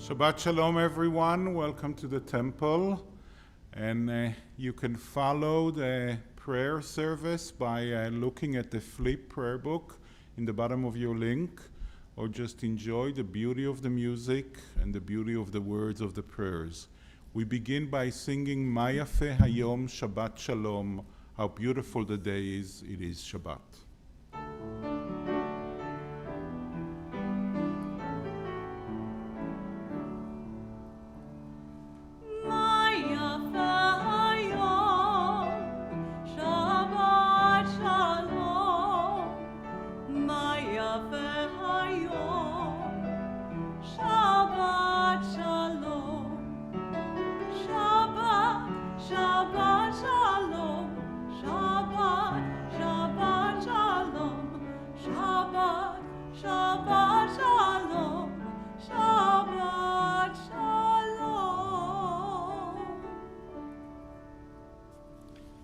Shabbat Shalom, everyone. Welcome to the temple. And you can follow the prayer service by looking at the flip prayer book in the bottom of your link, or just enjoy the beauty of the music and the beauty of the words of the prayers. We begin by singing Ma Yafeh Hayom Shabbat Shalom. How beautiful the day is, it is Shabbat.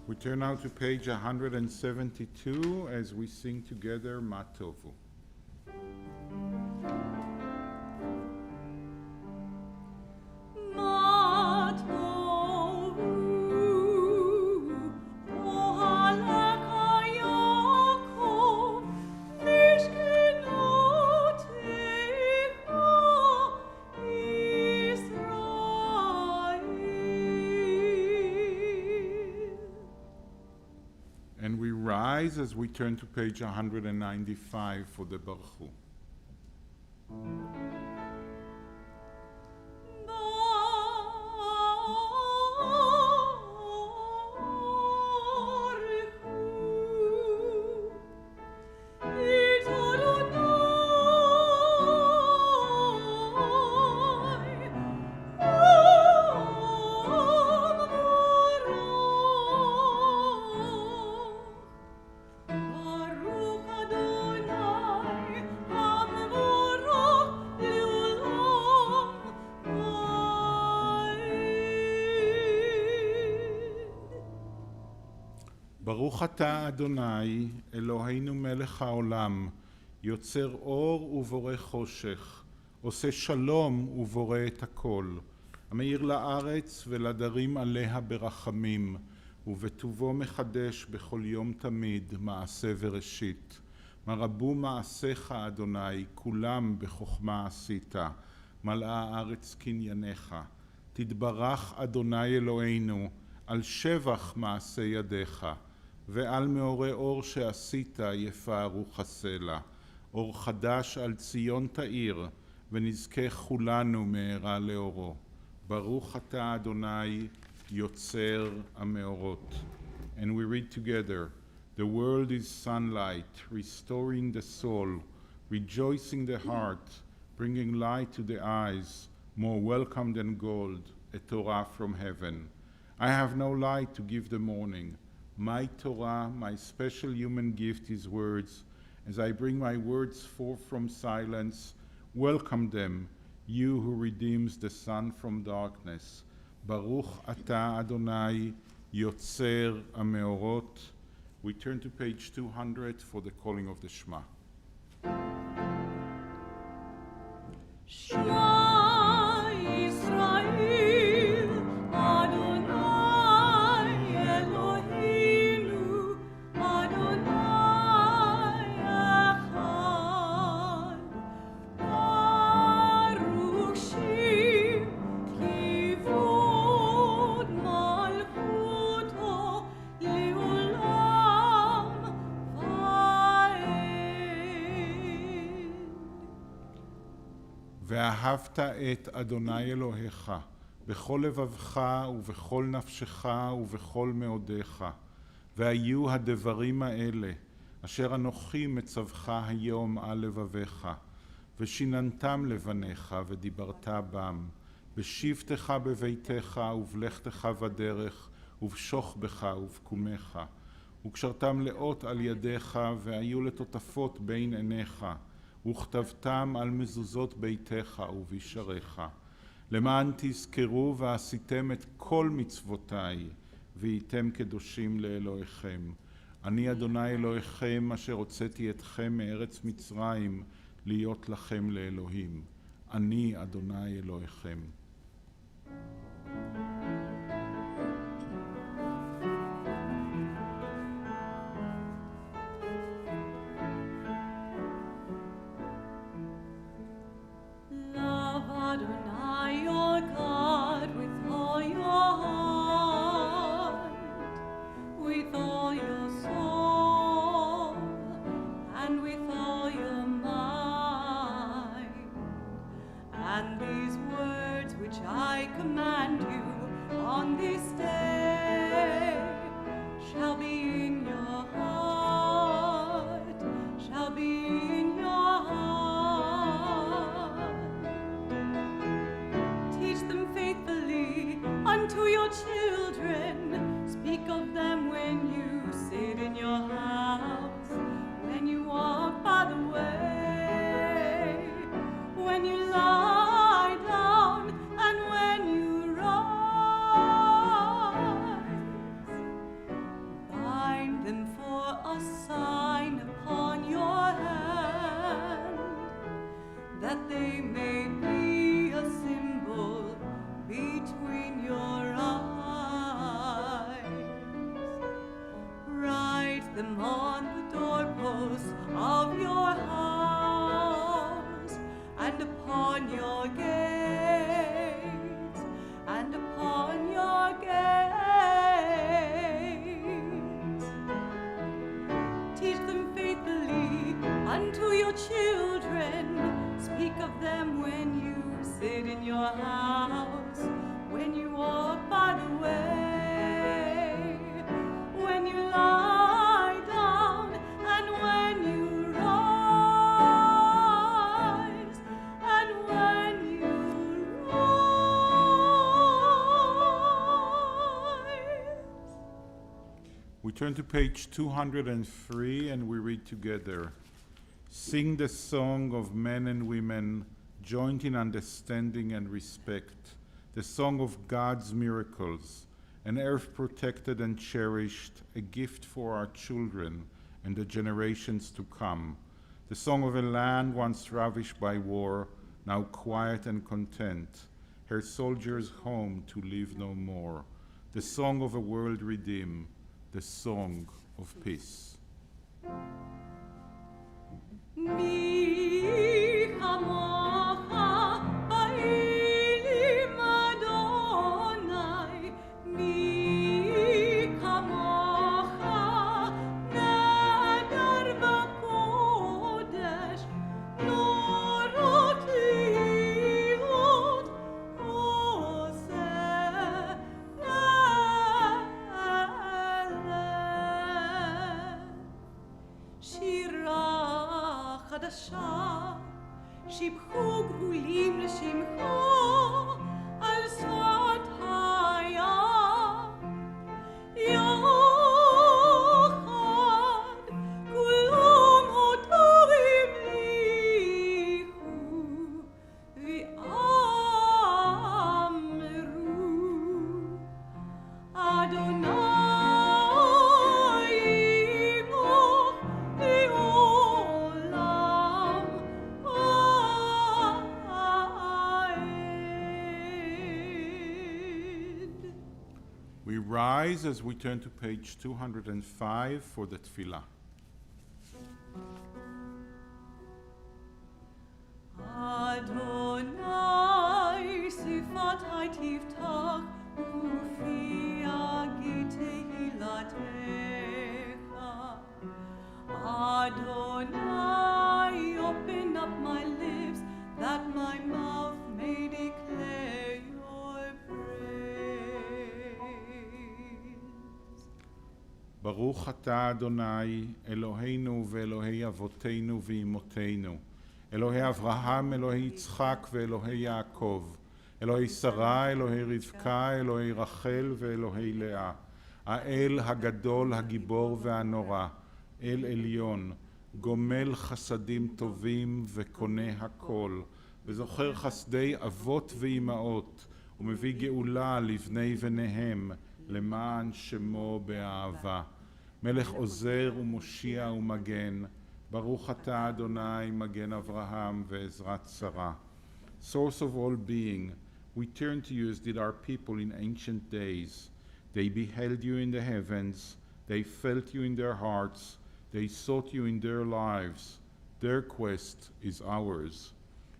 We turn now to page 172 as we sing together Ma Tovu. And we rise as we turn to page 195 for the Berlow. ברוך אתה אדוני אלוהינו מלך העולם, יוצר אור ובורא חושך, עושה שלום ובורא את הכל, המאיר לארץ ולדרים עליה ברחמים, ובטובו מחדש בכל יום תמיד מעשה וראשית. מה רבו מעשיך אדוני, כולם בחוכמה עשית, מלאה הארץ קנייניך. תתברך אדוני אלוהינו, על שבח מעשה ידיך, ועל מאורי אור שעשית יפארו חסלה. אור חדש על ציון תאיר, ונזכה כולנו מהרה לאורו. ברוך אתה אדוני יוצר המאורות. And we read together, the world is sunlight, restoring the soul, rejoicing the heart, bringing light to the eyes, more welcome than gold, a Torah from heaven. I have no light to give the morning. My Torah, my special human gift is words. As I bring my words forth from silence, welcome them, you who redeems the sun from darkness. Baruch Ata Adonai, Yotzer HaMeorot. We turn to page 200 for the calling of the Shema. Shema Yisrael, Adonai Eloheinu, Adonai Echad. Baruch Shem Kivod Malchuto Leolam Vaed. ואהבת את אדוני אלוהיך בכל לבבך ובכל נפשך ובכל מאודיך, והיו הדברים האלה אשר אנוכי מצווך היום על לבביך, ושיננתם לבניך ודיברת בם, בשבתך בביתך ובלכתך בדרך, ובשוכבך ובקומך, וקשרתם לאות על ידיך, והיו לטוטפות בין עיניך, וכתבתם על מזוזות ביתך ובישריך, למען תזכרו ועשיתם את כל מצוותיי, והייתם קדושים לאלוהיכם. אני אדוני אלוהיכם, אשר הוצאתי אתכם מארץ מצרים, להיות לכם לאלוהים. אני אדוני אלוהיכם. Love Adonai your God with all your heart, with all your soul, and with all your mind. And these words which I command you on this day shall be in your heart, shall be in your heart. Teach them faithfully unto your children. Speak of them when you sit in your house, when you walk by the way, when you lie down, and when you rise. Bind them for a sign upon your hand, that they may be a symbol between your eyes. Write them on the doorposts of your house, and upon your gates, and upon your gates. Teach them faithfully unto your children. Speak of them when you sit in your house, when you walk by the way, when you lie down, and when you rise, and when you rise. We turn to page 203 and we read together. Sing the song of men and women, joined in understanding and respect, the song of God's miracles, an earth protected and cherished, a gift for our children and the generations to come, the song of a land once ravished by war, now quiet and content, her soldiers home to live no more, the song of a world redeemed, the song of peace. Mi chamocha ba'ilim Adonai, mi chamocha neder v'kodesh, norot liot oseh leleh. Shira חדשה, שיבחו גאולים לשמחו על שפת הים. יחד כולם אותו המליכו ואמרו אדוני ימלוך לעולם ועד. We rise as we turn to page 205 for the tefillah. אדוני שפתי תפתח ופי אגיד תהילתך. Adonai, open up my lips that my mouth may declare your praise. ברוך אתה אדוני, אלוהינו ואלוהי אבותינו ואמותינו, אלוהי אברהם, אלוהי יצחק ואלוהי יעקב, אלוהי שרה, אלוהי רבקה, אלוהי רחל ואלוהי לאה, האל הגדול, הגיבור והנורא, אל עליון, גומל חסדים טובים וקונה הכל, וזוכר חסדי אבות ואימהות, ומביא גאולה לבני בניהם, למען שמו באהבה. מלך עוזר ומושיע ומגן, ברוך אתה אדוני מגן אברהם ועזרת שרה. source of all being, we turn to you as did our people in ancient days. They beheld you in the heavens, they felt you in their hearts, they sought you in their lives. Their quest is ours.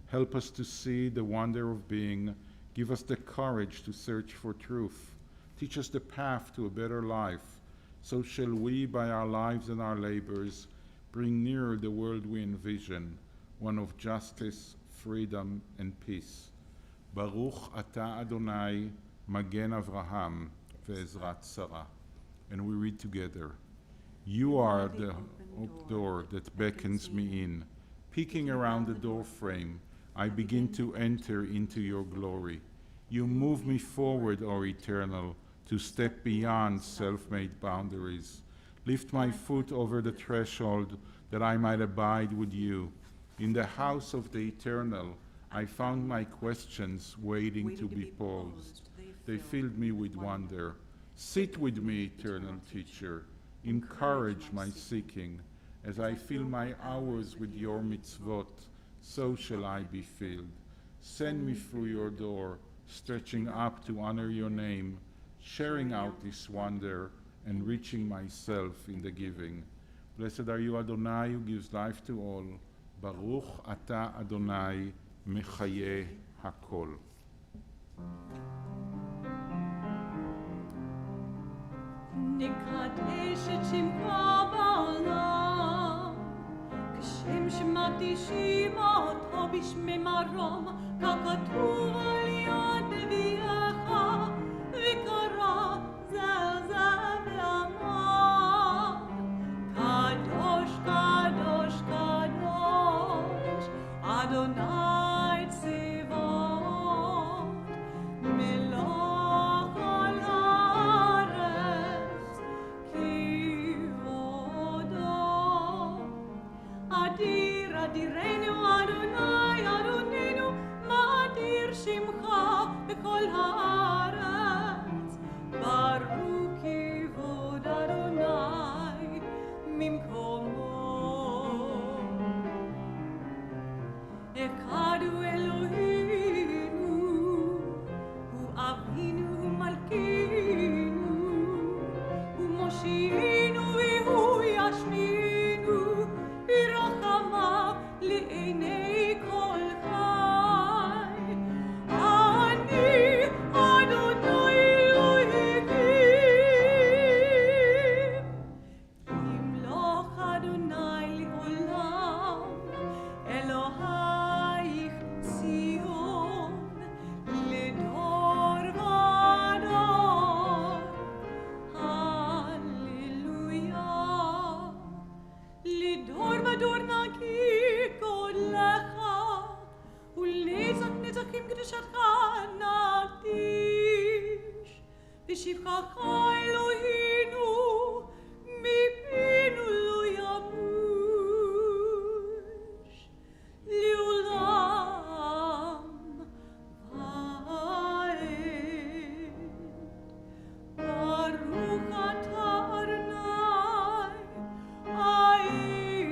Help us to see the wonder of being. Give us the courage to search for truth. Teach us the path to a better life. So shall we, by our lives and our labors, bring nearer the world we envision, one of justice, freedom, and peace. Baruch Ata Adonai, Magen Avraham, Ve'ezrat Sarah. And we read together. You are the open door that beckons me in. Peeking around the door frame, I begin to enter into your glory. You move me forward, O Eternal, to step beyond self-made boundaries. Lift my foot over the threshold that I might abide with you. In the house of the Eternal, I found my questions waiting to be posed. They filled me with wonder. Sit with me, eternal teacher. Encourage my seeking. As I fill my hours with your mitzvot, so shall I be filled. Send me through your door, stretching up to honor your name, sharing out this wonder, and reaching myself in the giving. Blessed are you, Adonai, who gives life to all. Baruch Ata Adonai, Mechaye Hakol. נקדש את שמך בעולם, כשם שמקדישים אותו בשמי מרום, ככתוב על יד נביאך, וקרא זלזל ואמר, קדוש, קדוש, קדוש, אדוני צבאות, מלוך על הארץ, כבודו. אדיר, אדירנו, אדוני, אדוננו, מה אדיר שמך בכל הארץ. ברוך כבוד אדוני ממקומו. אחד הוא אלוהינו, הוא אבינו, הוא מלכינו, הוא מושיענו והוא ישמינו, ברחמיו לעיני כל חי. אני אדוני אלוהים, ימלוך אדוני לעולם, אלוהיך ציון, לדור ודור. הללויה. לדור ודור נגיד גודלך, ולנצח נצחים קדושתך נקדיש. בשבחך אלוהינו, מפינו לא ימוש. לעולם ועד. ברוך אתה אדוני, האל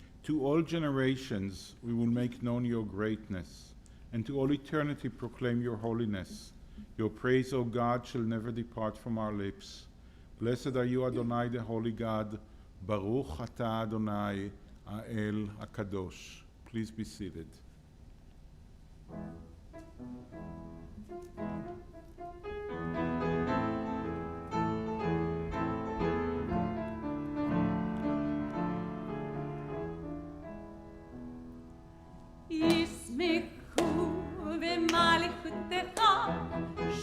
הקדוש. To all generations we will make known your greatness, and to all eternity proclaim your holiness. Your praise, O God, shall never depart from our lips. Blessed are you, Adonai, the holy God. Baruch Ata Adonai, Ha'el HaKadosh. Please be seated. ישמחו במלכותך,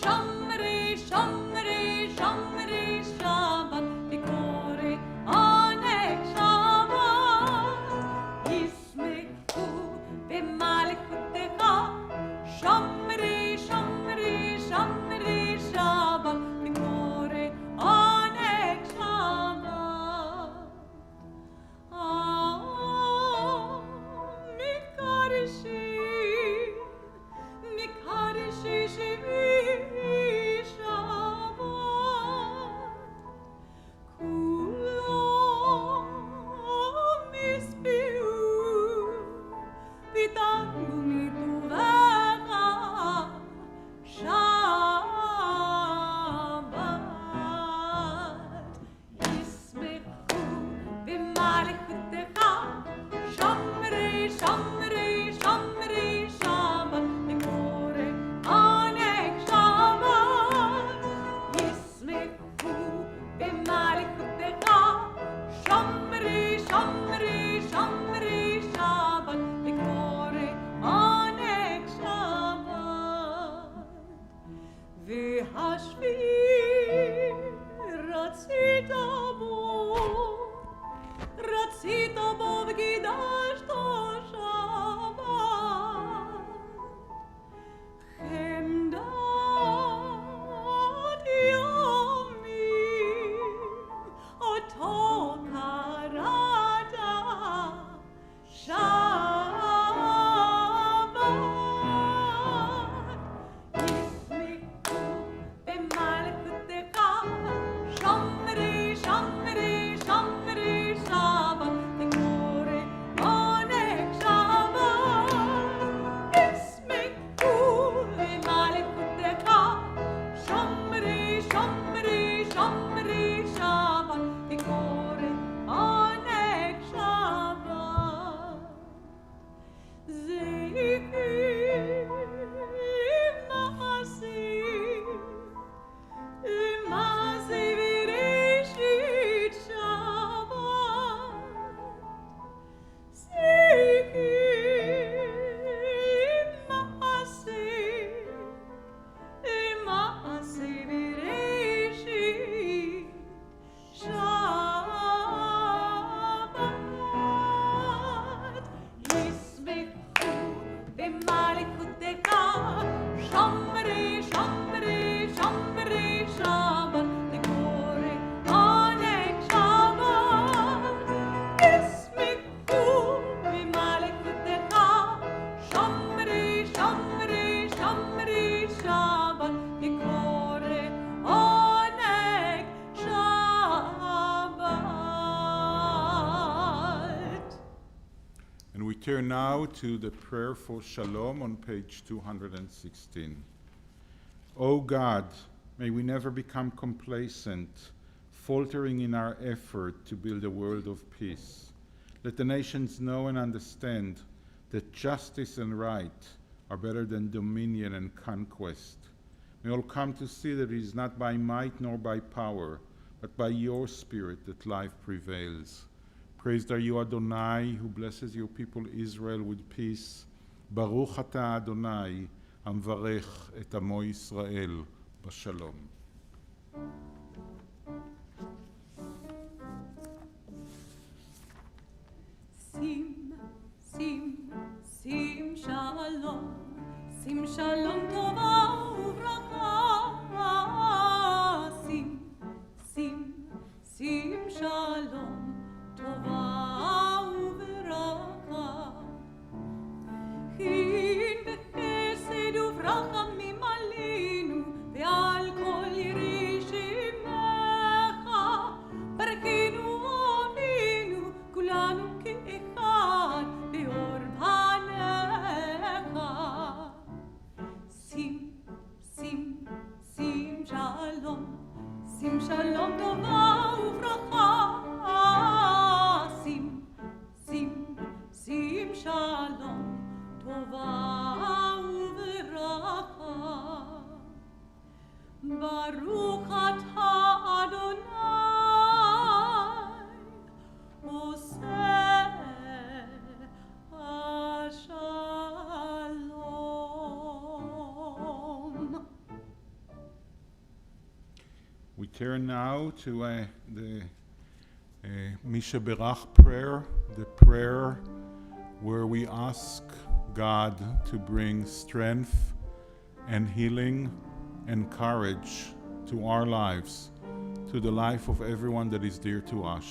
שומרי, שומרי, שומרי שבת, וקורא עונג שבת. ישמחו במלכותך, שומרי, שומרי, שומרי שבת, וקורא עונג שבת. Mikarishi, Mikarishi, והשביעי רצית בו וקידשתו שבת. חמדת יומים אותו קראת שבת. Turn now to the prayer for Shalom on page 216. O God, may we never become complacent, faltering in our effort to build a world of peace. Let the nations know and understand that justice and right are better than dominion and conquest. May all come to see that it is not by might nor by power, but by your Spirit that life prevails. Praised are you, Adonai, who blesses your people Israel with peace. Baruch ata Adonai, המברך את עמו ישראל בשלום. שים שלום, שים שלום טובה וברכה. שים שלום טובה וברכה. חין וחסד וברחמים עלינו ועל כל יראי שמך. ברכנו אבינו כולנו כאחד באור פניך. שים שלום, שים שלום טובה וברכה. שים שלום טובה וברכה. ברוך אתה אדוני עושה השלום. We turn now to the Misha Berach prayer, the prayer where we ask God to bring strength and healing and courage to our lives, to the life of everyone that is dear to us.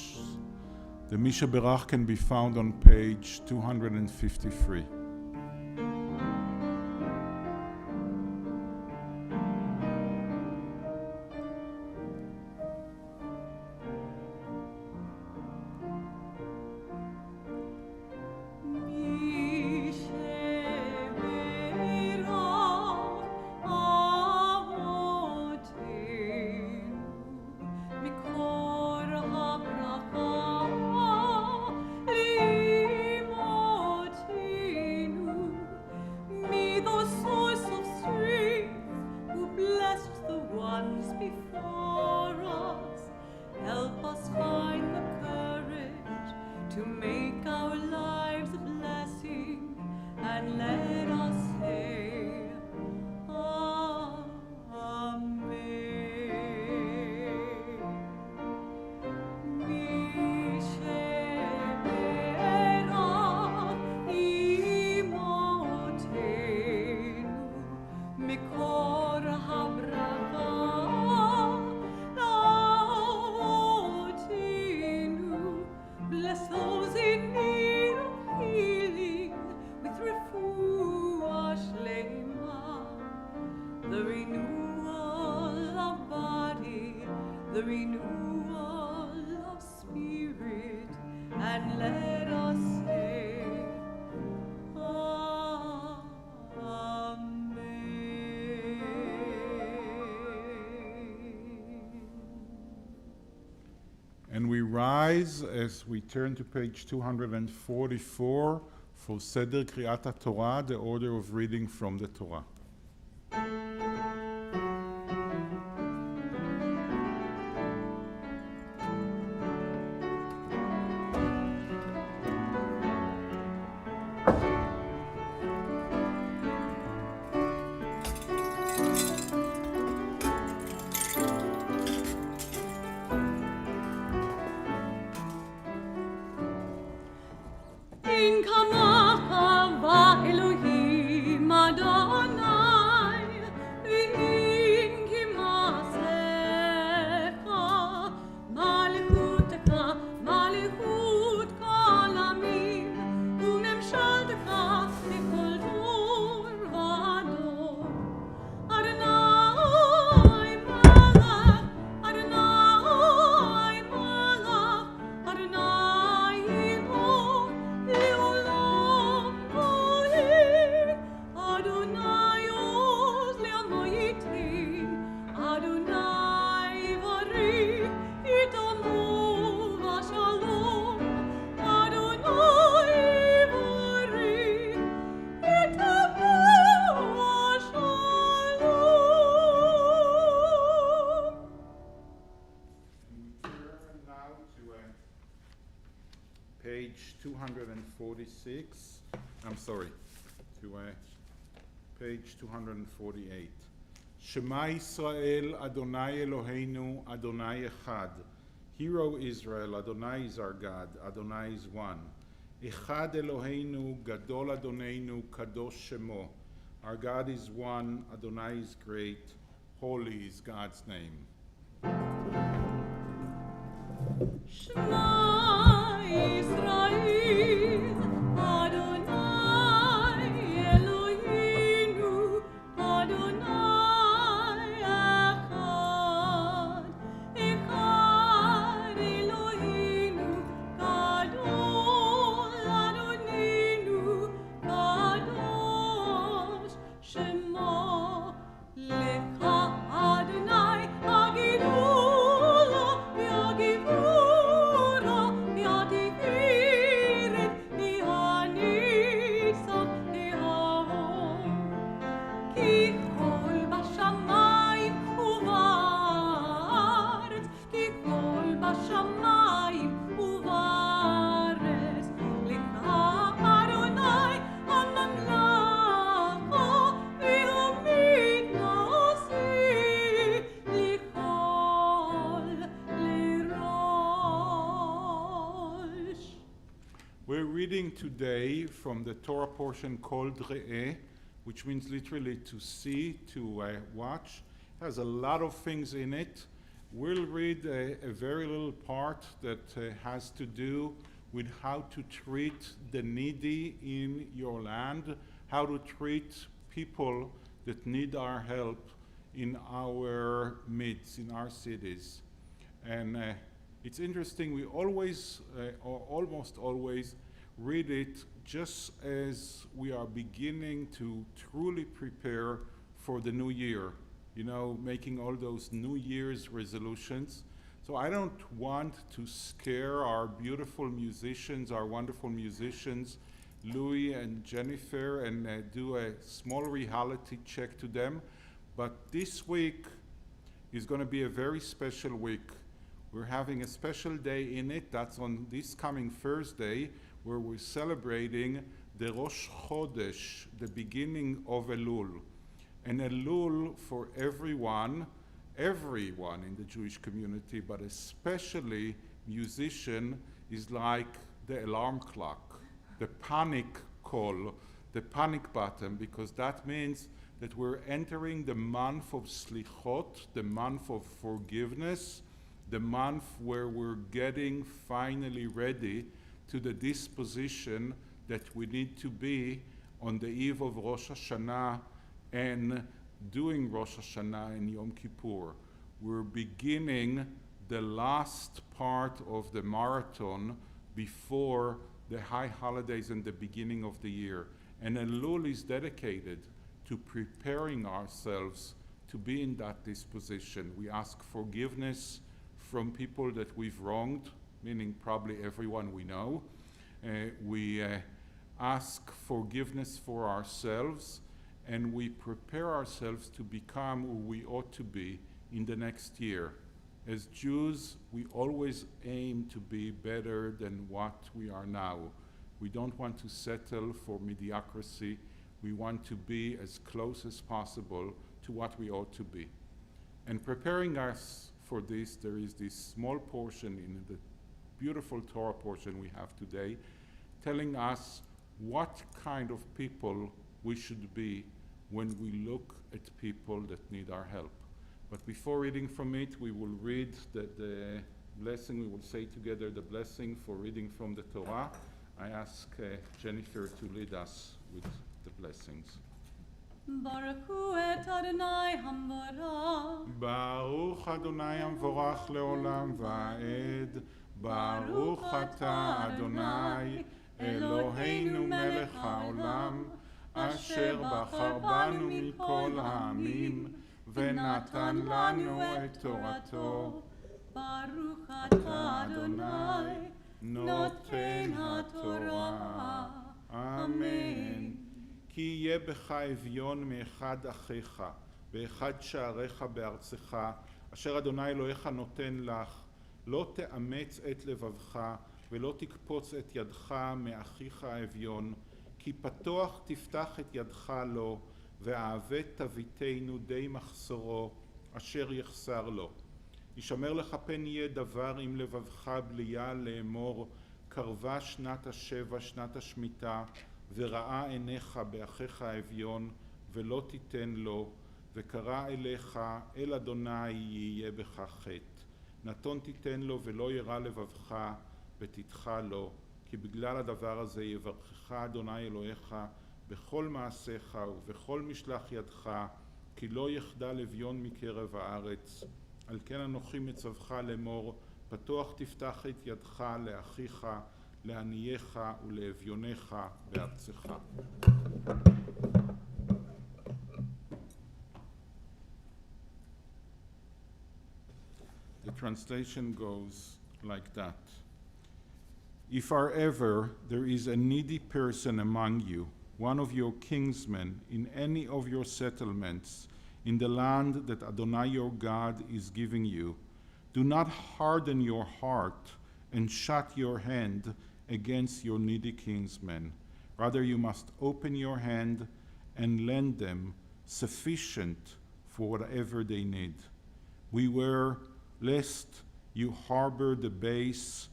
The Misha Berach can be found on page 253. Limoti the renewal of body, the renewal of spirit, and let us say, And we rise as we turn to page 244 for Seder Kriyat HaTorah, the order of reading from the Torah. In Kamachava Elohim Adonai, V'in Kimasecha, Malchutecha, Malchut Kol Amim, U'Memshaltecha Mikol Dor V'Ador. Adonai Malach, Adonai Malach, Adonai Imo, Leolam Va'ed. Adonai Oz Le'amoyitim, Adonai Varich Itamo V'Shalom, Adonai Varich Itamo V'Shalom. We turn now to page 246. I'm sorry, to page 248. Shema Yisrael, Adonai Eloheinu, Adonai Echad. Hear, O Israel, Adonai is our God, Adonai is one. Echad Eloheinu, Gadol Adonenu, Kadosh Shemo. Our God is one, Adonai is great, holy is God's name. Shema Yisrael, Adonai Eloheinu, Adonai Echad. Echad Eloheinu, Gadol Adonenu, Kadosh Shema. Lecha Adonai Hagidula, V'Hagivura, V'Hatiferet, V'Hanitzach, V'Hahor. Ki kol bashamayim u'va'aretz, ki kol bashamayim u'va'aretz. Lecha Adonai hamamlacha, v'hamitnasi, lichol lirosh. We're reading today from the Torah portion called Re'eh, which means literally to see, to watch. It has a lot of things in it. We'll read a very little part that has to do with how to treat the needy in your land, how to treat people that need our help in our midst, in our cities. And it's interesting, we always, or almost always, read it just as we are beginning to truly prepare for the new year, you know, making all those New Year's resolutions. So I don't want to scare our beautiful musicians, our wonderful musicians, Louie and Jennifer, and do a small reality check to them. But this week is going to be a very special week. We're having a special day in it. That's on this coming Thursday, where we're celebrating the Rosh Chodesh, the beginning of Elul. And Elul for everyone in the Jewish community, but especially musician, is like the alarm clock, the panic call, the panic button, because that means that we're entering the month of Slichot, the month of forgiveness, the month where we're getting finally ready to the disposition that we need to be on the eve of Rosh Hashanah and doing Rosh Hashanah and Yom Kippur. We're beginning the last part of the marathon before the high holidays and the beginning of the year. And Elul is dedicated to preparing ourselves to be in that disposition. We ask forgiveness from people that we've wronged, meaning probably everyone we know. We ask forgiveness for ourselves, and we prepare ourselves to become who we ought to be in the next year. As Jews, we always aim to be better than what we are now. We don't want to settle for mediocrity. We want to be as close as possible to what we ought to be. And preparing us for this, there is this small portion in the beautiful Torah portion we have today, telling us what kind of people we should be when we look at people that need our help. But before reading from it, we will read the blessing. We will say together the blessing for reading from the Torah. I ask Jennifer to lead us with the blessings. Baruch hu et Adonai hamvorach. Baruch Adonai המבורך לעולם ועד. ברוך אתה אדוני אלוהינו מלך העולם אשר בחר בנו מכל העמים ונתן לנו את תורתו. ברוך אתה אדוני נותן התורה. אמן. כי יהיה בך אביון מאחד אחיך, באחד שעריך בארצך, אשר אדוני אלוהיך נותן לך. לא תאמץ את לבבך, ולא תקפוץ את ידך מאחיך האביון, כי פתוח תפתח את ידך לו, והעבד תביטנו די מחסורו, אשר יחסר לו. ישמר לך פן יהיה דבר עם לבבך בליה לאמור, קרבה שנת השבע, שנת השמיטה, וראה עיניך באחיך האביון, ולא תיתן לו, וקרא אליך, אל אדוני יהיה בך חטא. נתון תיתן לו ולא ירא לבבך, ותדחה לו, כי בגלל הדבר הזה יברכך אדוני אלוהיך בכל מעשיך ובכל משלח ידך, כי לא יחדל אביון מקרב הארץ. על כן אנוכי מצווך לאמור, פתוח תפתח את ידך לאחיך, לענייך ולאביונך בארצך. The translation goes like that. If ever there is a needy person among you, one of your kinsmen in any of your settlements, in the land that Adonai your God is giving you, do not harden your heart and shut your hand against your needy kinsmen. Rather, you must open your hand and lend them sufficient for whatever they need. Beware lest you harbor the base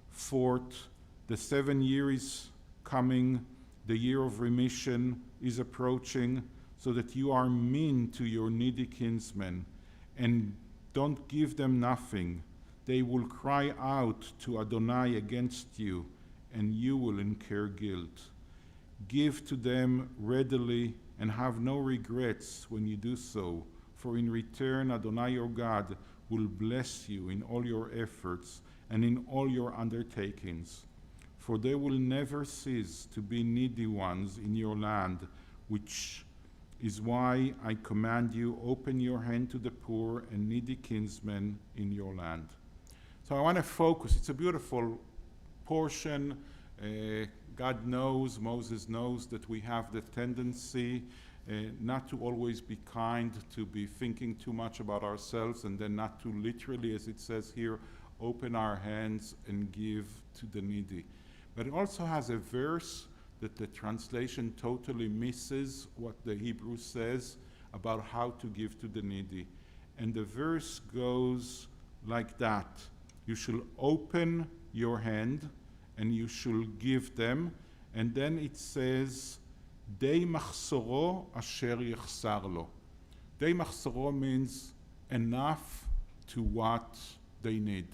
fort. The 7 years is coming, the year of remission is approaching, so that you are mean to your needy kinsmen and don't give them nothing. They will cry out to Adonai against you, and you will incur guilt. Give to them readily and have no regrets when you do so, for in return Adonai your God will bless you in all your efforts and in all your undertakings. For there will never cease to be needy ones in your land, which is why I command you, open your hand to the poor and needy kinsmen in your land. So I want to focus. It's a beautiful portion. God knows, Moses knows that we have the tendency not to always be kind, to be thinking too much about ourselves, and then not to literally, as it says here, open our hands and give to the needy. But it also has a verse that the translation totally misses what the Hebrew says about how to give to the needy. And the verse goes like that. You shall open your hand and you shall give them. And then it says, Dei machsoro asher yechsar lo. Dei machsoro means enough to what they need.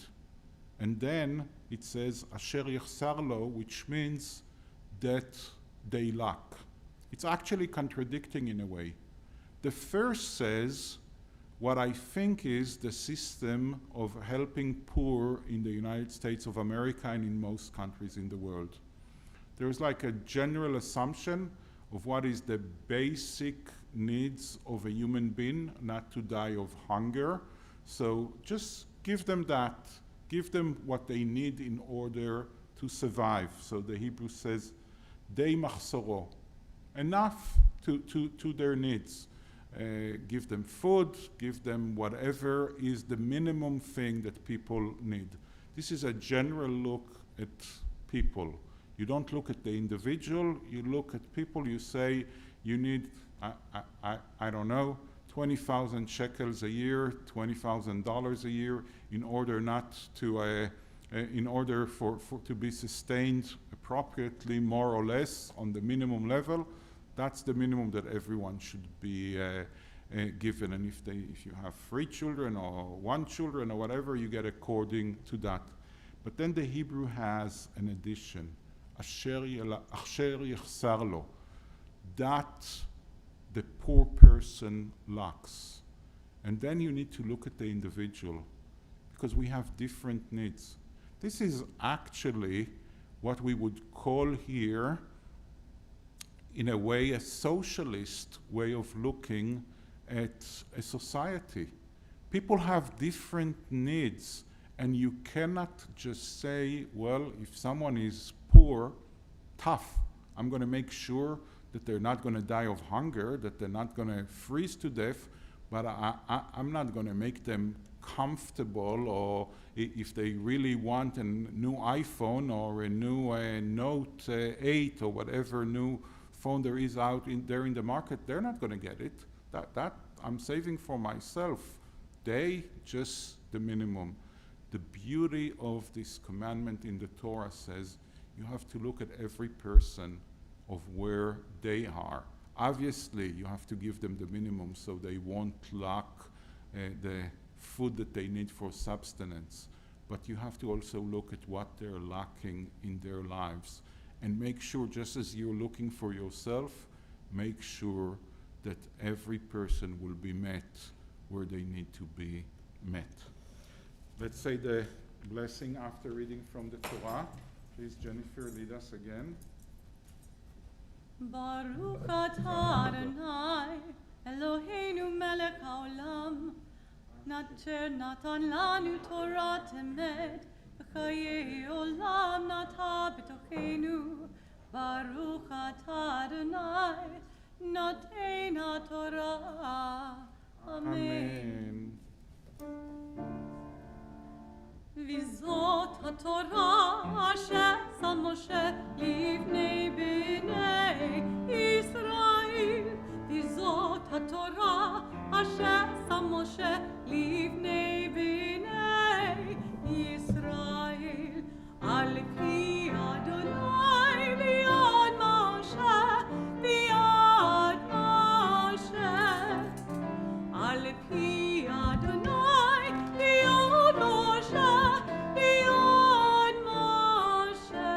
And then it says asher yechsar lo, which means that they lack. It's actually contradicting in a way, The first says what I think is the system of helping poor in the United States of America and in most countries in the world. There's like a general assumption of what is the basic needs of a human being, not to die of hunger. So just give them that. Give them what they need in order to survive. So the Hebrew says, Dei machsoro, enough to their needs. Give them food, give them whatever is the minimum thing that people need. This is a general look at people. You don't look at the individual, you look at people, you say you need, I don't know, 20,000 shekels a year, $20,000 a year in order not to, in order for to be sustained appropriately, more or less, on the minimum level. That's the minimum that everyone should be given. And if you have 3 children or 1 children or whatever, you get according to that. But then the Hebrew has an addition, asher yechsar lo, that the poor person lacks. And then you need to look at the individual, because we have different needs. This is actually what we would call here, in a way, a socialist way of looking at a society. People have different needs, and you cannot just say, well, if someone is poor, tough, I'm going to make sure that they're not going to die of hunger, that they're not going to freeze to death, but I'm not going to make them comfortable, or if they really want a new iPhone or a new Note 8 or whatever new phone there is out there in the market, they're not going to get it. That I'm saving for myself. They just the minimum. The beauty of this commandment in the Torah says you have to look at every person of where they are. Obviously, you have to give them the minimum so they won't lack the food that they need for subsistence. But you have to also look at what they're lacking in their lives, and make sure, just as you're looking for yourself, make sure that every person will be met where they need to be met. Let's say the blessing after reading from the Torah. Please, Jennifer, lead us again. Baruch atah Adonai, Eloheinu melech haolam, asher natan lanu Torah emet, v'chayei olam nata b'tochenu. Baruch atah Adonai, noten haTorah. Amen. V'zot haTorah asher sam Moshe livnei bnei Yisrael. V'zot haTorah asher sam Moshe livnei bnei Yisrael. Al pi Adonai b'yad Moshe, b'yad Moshe. Al pi Adonai b'yad Moshe, b'yad Moshe.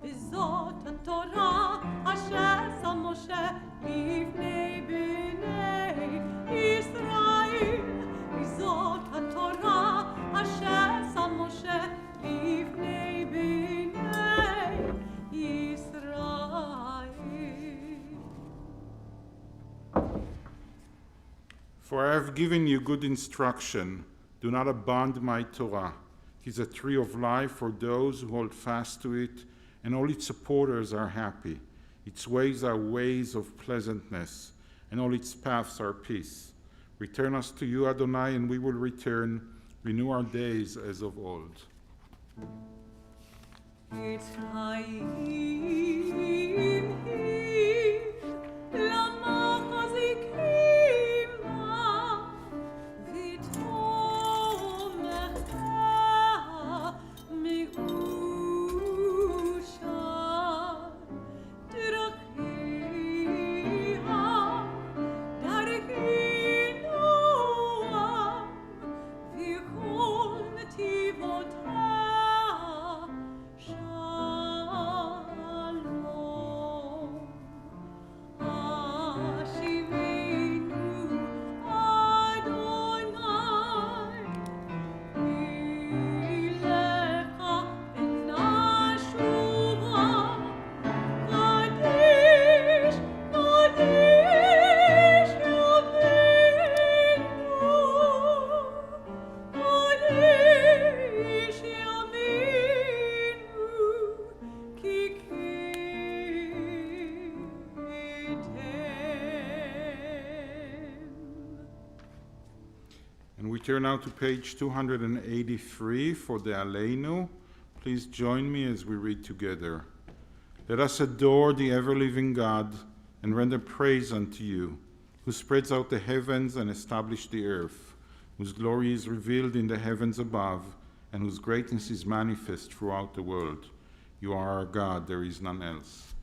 V'zot haTorah asher sam Moshe livnei bnei Yisrael. V'zot haTorah asher sam Moshe livnei bnei Yisrael. For I have given you good instruction. Do not abandon my Torah. It is a tree of life for those who hold fast to it, and all its supporters are happy. Its ways are ways of pleasantness, and all its paths are peace. Return us to you, Adonai, and we will return. Renew our days as of old. It's lama chazikima v'tomecha mi'usha d'rachiha darkinoam v'chol netivoteha shalom. And we turn now to page 283 for the Aleinu. Please join me as we read together. Let us adore the ever-living God and render praise unto you, who spreads out the heavens and established the earth, whose glory is revealed in the heavens above, and whose greatness is manifest throughout the world. You are our God, there is none else.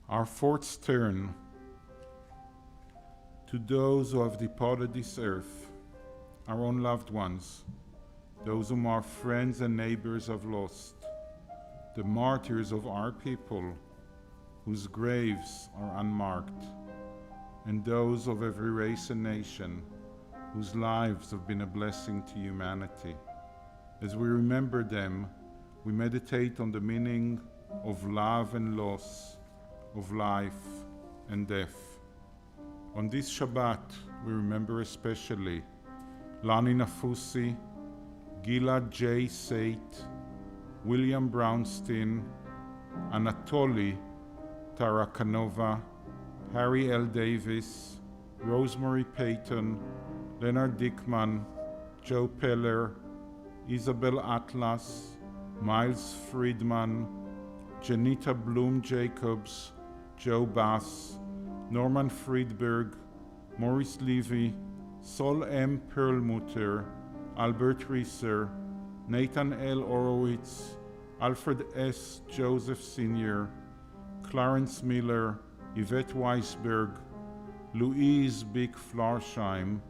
Our thoughts turn to those who have departed this earth, our own loved ones, those whom our friends and neighbors have lost, the martyrs of our people whose graves are unmarked, and those of every race and nation whose lives have been a blessing to humanity. As we remember them, we meditate on the meaning of love and loss, of life and death. On this Shabbat, we remember especially Lani Nafusi, Gilad J. Sate, William Brownstein, Anatoly Tarakanova, Harry L. Davis, Rosemary Payton, Leonard Dickman, Joe Peller, Isabel Atlas, Miles Friedman, Janita Bloom Jacobs, Joe Bass, Norman Friedberg, Maurice Levy, Sol M. Perlmutter, Albert Reeser, Nathan L. Horowitz, Alfred S. Joseph Sr., Clarence Miller, Yvette Weisberg, Louise Bick Flarsheim,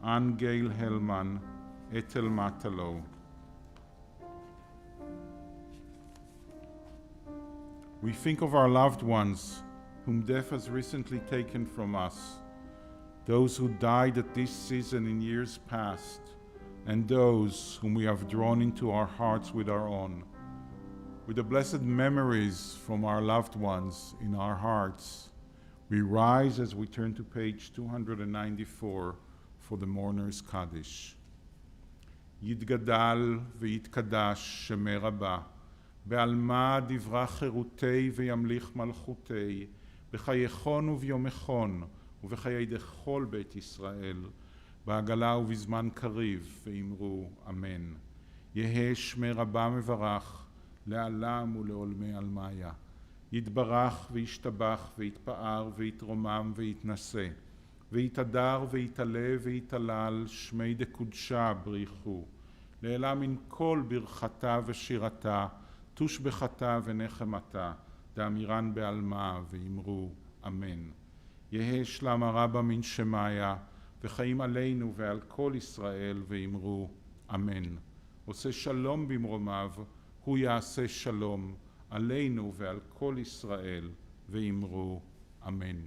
Ann Gail Hellman, Ethel Matalo. We think of our loved ones whom death has recently taken from us, those who died at this season in years past, and those whom we have drawn into our hearts with our own. With the blessed memories from our loved ones in our hearts, we rise as we turn to page 294 for the Mourner's Kaddish. Yitgadal v'yitkadash Shemei Rabbah, בעלמא דברה חירותי וימליך מלכותי, בחייכון וביומכון ובחיי דכל בית ישראל, בעגלה ובזמן קריב, ואמרו אמן. יהא שמי רבה מברך, לעלם ולעולמי עלמיה. יתברך וישתבח ויתפאר ויתרומם ויתנשא, ויתהדר ויתעלה ויתהלל, שמי דקודשה בריחו. לעילה מן כל ברכתה ושירתה, תושבחתה ונחמתה, דאמירן בעלמה, ואמרו אמן. יהא שלמה רבה מן שמיה, וחיים עלינו ועל כל ישראל, ואמרו אמן. עושה שלום במרומיו, הוא יעשה שלום עלינו ועל כל ישראל, ואמרו אמן.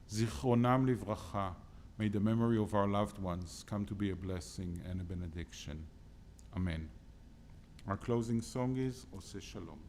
זיכרונם לברכה, may the memory of our loved ones come to be a blessing and a benediction. Amen. Our closing song is Oseh Shalom.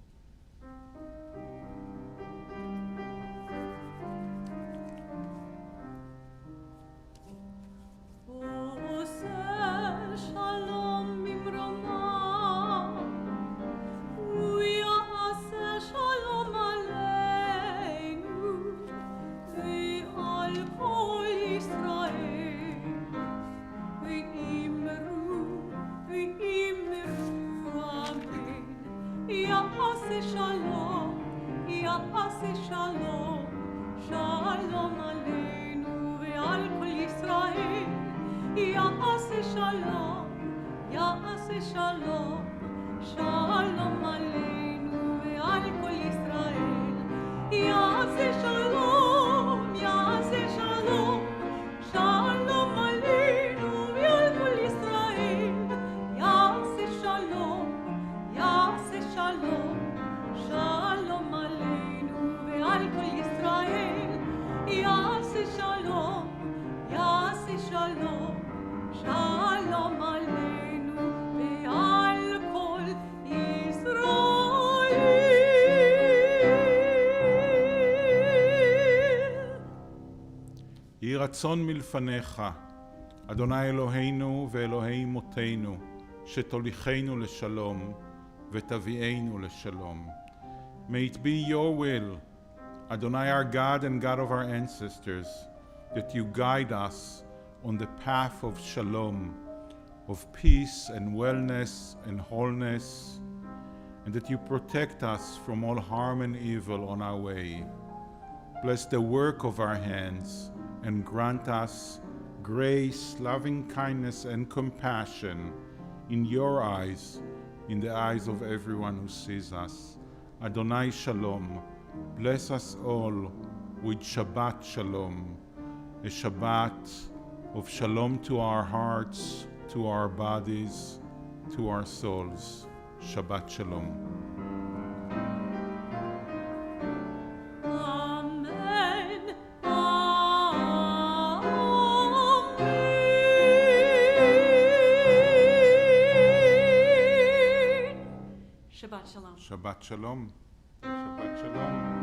Yeah. יהי רצון מלפניך, אדוני אלוהינו ואלוהי אמותינו, שתוליכנו לשלום ותביאנו לשלום. May it be your will, Adonai our God and God of our ancestors, that you guide us on the path of shalom, of peace and wellness and wholeness, and that you protect us from all harm and evil on our way. Bless the work of our hands and grant us grace, loving kindness, and compassion in your eyes, in the eyes of everyone who sees us. Adonai Shalom, bless us all with Shabbat Shalom, a Shabbat of shalom to our hearts, to our bodies, to our souls. Shabbat Shalom. Amen. Amen. Shabbat Shalom. Shabbat Shalom. Shabbat Shalom.